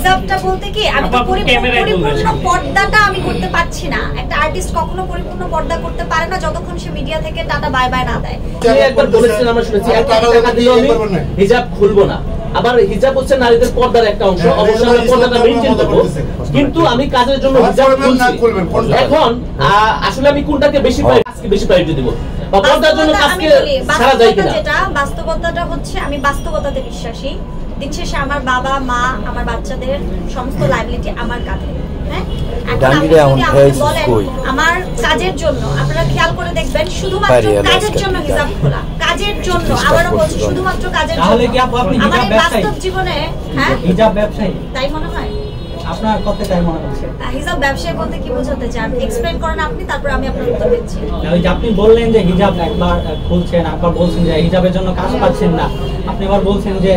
হিজাবটা বলতে কি আমি পরিপূর্ণ পর্দাটা আমি করতে পারছি না। একটা আর্টিস্ট কখনো পরিপূর্ণ পর্দা করতে পারে না যতক্ষণ সে মিডিয়া থেকে টাটা বাই বাই না দেয়। একবার বলেছিলেন আমরা শুনেছি টাকা দিলে আমি হিজাব খুলবো না। আবার হিজাব হচ্ছে নারীদের পর্দার একটা অংশ, অবশ্যই আমরা পর্দাটা মেইনটেইন করব, কিন্তু আমি কাজের জন্য হিজাব খুলছি। এখন আসলে আমি কোনটাকে বেশি আজকে বেশি প্রায়োরিটি দেব বা পর্দার জন্য কাজকে ছাড়া যায় কিনা? যেটা বাস্তবতাটা হচ্ছে আমি বাস্তবতাতে বিশ্বাসী। দিন শেষে আমার বাবা মা আমার বাচ্চাদের সমস্ত লাইবিলিটি আমার কাঁধে। আমার কাজের জন্য আপনারা খেয়াল করে দেখবেন শুধুমাত্র কাজের জন্য হিজাব খোলা, কাজের জন্য, আবারও বলছি শুধুমাত্র কাজের জন্য। আমার বাস্তব জীবনে হিজাব ব্যবসায়ী তাই মনে হয় আপনার কথা তাই মনে হচ্ছে? হিজাব ব্যবসায়ী বলতে কি বোঝাতে চান এক্সপ্লেইন করেন আপনি, তারপর আমি আপনার উত্তর দিচ্ছি। ওই যে আপনি বললেন যে হিজাব একবার খুলছেন, একবার বলছেন যে হিজাবের জন্য কাজ পাচ্ছেন না, আপনি এবার বলছেন যে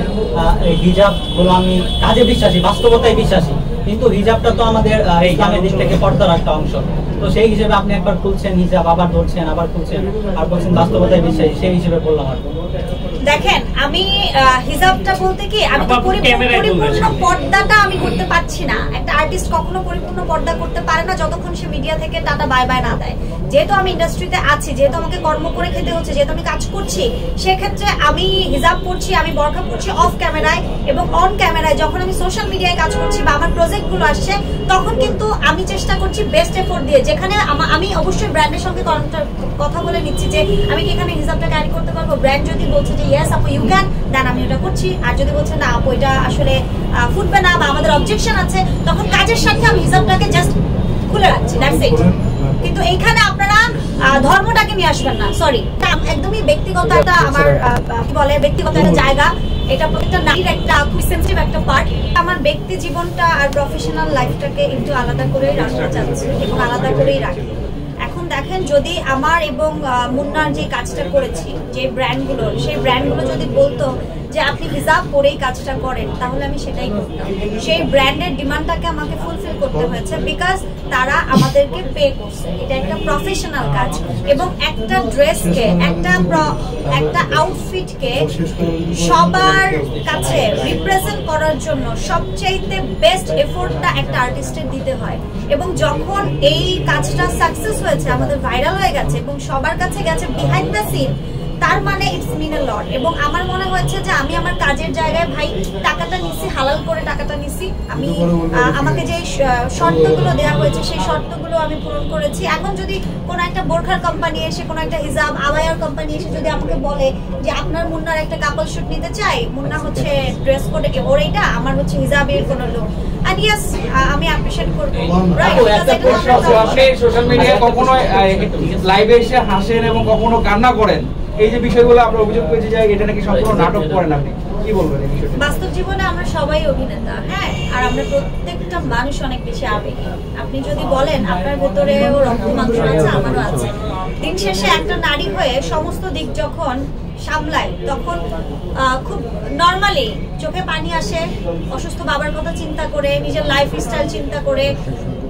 হিজাব হলো আমি কাজে বিশ্বাসী, বাস্তবতায় বিশ্বাসী, কিন্তু হিজাবটা তো আমাদের ইসলামের দিক থেকে পর্দার একটা অংশ। তো সেই হিসেবে আপনি একবার খুলছেন হিজাব, আবার ধরছেন, আবার খুলছেন, আর বলছেন বাস্তবতায় বিশ্বাসী, সেই হিসেবে বললাম আর। দেখেন আমি হিজাবটা বলতে কি আমি পরিপূর্ণ পর্দাটা আমি করতে পারছি না। একটা আর্টিস্ট কখনো পরিপূর্ণ পর্দা করতে পারে না যতক্ষণ সে মিডিয়া থেকে টাটা বাই বাই না দেয়। যেহেতু আমি ইন্ডাস্ট্রিতে আছি, যেহেতু আমাকে কর্ম করে খেতে হচ্ছে, যেহেতু আমি কাজ করছি, সেক্ষেত্রে আমি হিজাব পরছি, আমি বরখা পরছি অফ ক্যামেরায় এবং অন ক্যামেরায়। যখন আমি সোশ্যাল মিডিয়ায় কাজ করছি বা আমার প্রজেক্ট গুলো আসছে, তখন কিন্তু আমি চেষ্টা করছি বেস্ট এফোর্ট দিয়ে। যেখানে আমি অবশ্যই ব্র্যান্ডের সঙ্গে কথা বলে নিচ্ছি যে আমি কি এখানে হিজাবটা ক্যারি করতে পারবো। ব্র্যান্ড যদি বলছে যে ইয়েস আপু ইউ ক্যান, দেন আমি ওটা করছি। আর যদি বলছে না আপু এটা আসলে ফুটবে না বা আমাদের অবজেকশন আছে, তখন কাজের সাথে আমি হিজাবটাকে জাস্ট খুলে রাখছি, দ্যাটস ইট। কিন্তু এইখানে আপনারা ধর্মটাকে নিয়ে আসবেন না, সরি। একদমই ব্যক্তিগত একটা আমার কি বলে ব্যক্তিগত একটা জায়গা, এটা প্রত্যেকটা নারীর একটা খুব সেনসিটিভ একটা পার্ট। আমার ব্যক্তি জীবনটা আর প্রফেশনাল লাইফটাকে একটু আলাদা করেই রাখতে চাচ্ছি এবং আলাদা করেই রাখি। এখন দেখেন যদি আমার এবং মুন্নার যে কাজটা করেছি, যে ব্র্যান্ডগুলো, সেই ব্র্যান্ডগুলো যদি বলতো যে আপনি হিজাব পরেই কাজটা করেন, তাহলে আমি সেটাই করতাম। সেই ব্র্যান্ডের ডিমান্ডটাকে আমাকে ফুলফিল করতে হয়েছে, বিকজ তারা আমাদেরকে পে করছে। এটা একটা প্রফেশনাল কাজ এবং একটা ড্রেসকে, একটা আউটফিটকে সবার কাছে রিপ্রেজেন্ট করার জন্য সবচাইতে বেস্ট এফোর্টটা একটা আর্টিস্টের দিতে হয়। এবং যখন এই কাজটা সাকসেস হয়েছে, আমাদের ভাইরাল হয়ে গেছে এবং সবার কাছে গেছে বিহাইন্ড দ্য সিন, তার মানে ইটস মিন এ লট। এবং আমার মনে হয়েছে যে আমি আমার কাজের জায়গায় ভাই টাকাটা নিছি, হালাল করে টাকাটা নিছি। আমি আমাকে যে শর্তগুলো দেওয়া হয়েছে সেই শর্তগুলো আমি পূরণ করেছি। এখন যদি কোনো একটা বোরখার কোম্পানি এসে, কোনো একটা হিজাব আবায়ার কোম্পানি এসে যদি আমাকে বলে যে আপনার মুন্নার একটা কাপল শুট নিতে চাই, মুন্না হচ্ছে ড্রেস কোড ওর এইটা, আমার হচ্ছে হিজাবের কোনো লোক, এন্ড ইয়েস আমি অ্যাপ্রিশিয়েট করব। আপনি সোশ্যাল মিডিয়ায় কখনো লাইভে এসে হাসেন এবং কখনো কান্না করেন, এই যে বিষয়গুলো আমরা অভিযোগ করেছি যে এটা নাকি সম্পূর্ণ নাটক করেন, আপনি কি বলবেন এই বিষয়টা? বাস্তব জীবনে আমরা সবাই অভিনেতা, হ্যাঁ, আর আমরা প্রত্যেকটা মানুষ অনেক বেশি আবেগী। আপনি যদি বলেন আপনার ভেতরেও রক্ত মাংস আছে, আমারও আছে। দিন শেষে একটা নারী হয়ে সমস্ত দিক যখন সামলায়, তখন খুব নর্মালি চোখে পানি আসে। অসুস্থ বাবার কথা চিন্তা করে, নিজের লাইফ স্টাইল চিন্তা করে,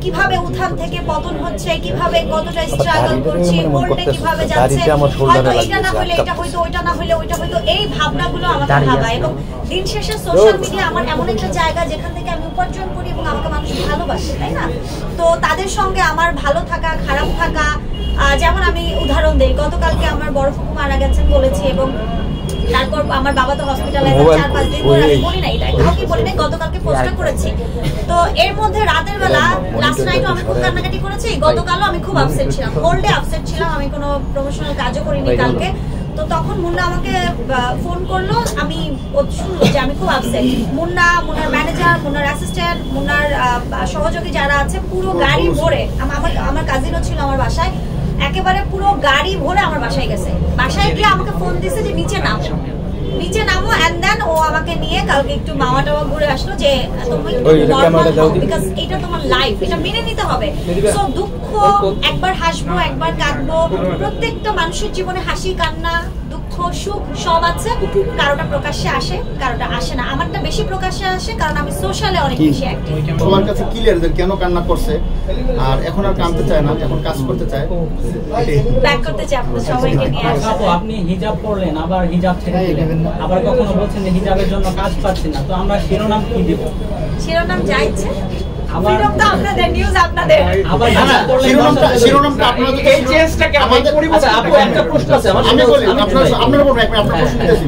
কিভাবে উত্থান থেকে পতন হচ্ছে, কিভাবে কতটা স্ট্রাগল করছি, কোর্টে কিভাবে যাচ্ছে, হয়তো এটা না হলে এটা হয়তো, ওইটা না হলে ওইটা হয়তো, এই ভাবনাগুলো আমাকে ভাবায়। এবং দিন শেষে সোশ্যাল মিডিয়া আমার এমন একটা জায়গা যেখান থেকে আমি উপার্জন করি এবং আমাকে মানুষ ভালোবাসে, তাই না? তো তাদের সঙ্গে আমার ভালো থাকা, খারাপ থাকা, যেমন আমি উদাহরণ দিই, গতকালকে আমার বড় ফুপু মারা গেছেন বলেছি এবং তারপর আমার বাবা তো হসপিটালাইজ 4-5 দিন ধরে, আমি বলি না এটা কাউকে বলি না, গতকালকে পোস্টটা করেছি। তো এর মধ্যে রাতের বেলা লাস্ট নাইটও আমি খুব কান্নাকাটি করেছি, গতকালও আমি খুব আপসেট ছিলাম, হোল ডে আপসেট ছিলাম, আমি কোনো প্রমোশনাল কাজও করিনি কালকে। তো তখন মুন্না আমাকে ফোন করলো, আমি শুনলো যে আমি খুব আপসেট। মুন্নার ম্যানেজার, মুন্নার অ্যাসিস্ট্যান্ট, মুন্নার সহযোগী যারা আছে, পুরো গাড়ি ভরে, আমার কাজিনও ছিল আমার বাসায়, একেবারে পুরো গাড়ি ভরে আমার বাসায় গেছে। বাসায় গিয়ে আমাকে ফোন দিছে যে নিচে নামো, এন্ড দেন ও আমাকে নিয়ে কালকে একটু মামা টাওয়া ঘুরে আসলো যে তুমি বিকজ এটা তোমার লাইফ, এটা মেনে নিতে হবে। সো দুঃখ, একবার হাসবো, একবার কাঁদবো, প্রত্যেকটা মানুষের জীবনে হাসি কান্না দুঃখ সুখ সব আছে, কারোটা প্রকাশ্যে আসে কারোটা আসে না। আমারটা বেশি প্রকাশ্যে আসে কারণ আমি সোশ্যালে অনেক বেশি অ্যাক্টিভ। সবার কাছে ক্লিয়ার যে কেন কান্না করছে, আর এখন আর কাঁদতে চায় না, এখন কাজ করতে চায়, ব্যাক করতে চাই আপনাদের সবাইকে নিয়ে আসা। আপনি হিজাব পরলেন, আবার হিজাব ছেড়ে দিলেন, আবার কখনো বলছেন যে হিজাবের জন্য কাজ পাচ্ছি না, তো আমরা শিরোনাম কি দেব? শিরোনাম যা ইচ্ছে, ফ্রিডম তো আপনাদের, নিউজ আপনাদের। আবার শিরোনামটা আপনারা যদি এই চেঞ্জটাকে আমাদের আচ্ছা আপু একটা প্রশ্ন আছে আমার, আমি বলি আপনারা বলুন, আপনার প্রশ্ন দিয়েছি।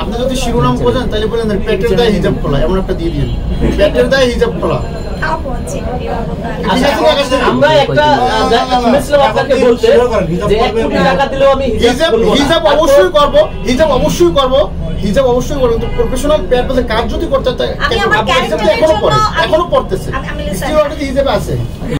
আপনি যদি শিরোনাম বোঝেন তাহলে বলেন পেটের দায়ে হিজাব খোলা, এমন একটা দিয়ে দিন, পেটের দায়ে হিজাব খোলা। আমরা একটা শুনেছিলাম আপনাকে বলতে যে 1 কোটি টাকা দিলেও আমি হিজাব অবশ্যই করব, হিজাব অবশ্যই করব, হিজাব অবশ্যই করব, কিন্তু প্রফেশনাল পারপাসে কাজ যদি করতে চাই, আমি আমার ক্যারেক্টারের জন্য এখনো পড়তেছে, আমি হিজাব আছে।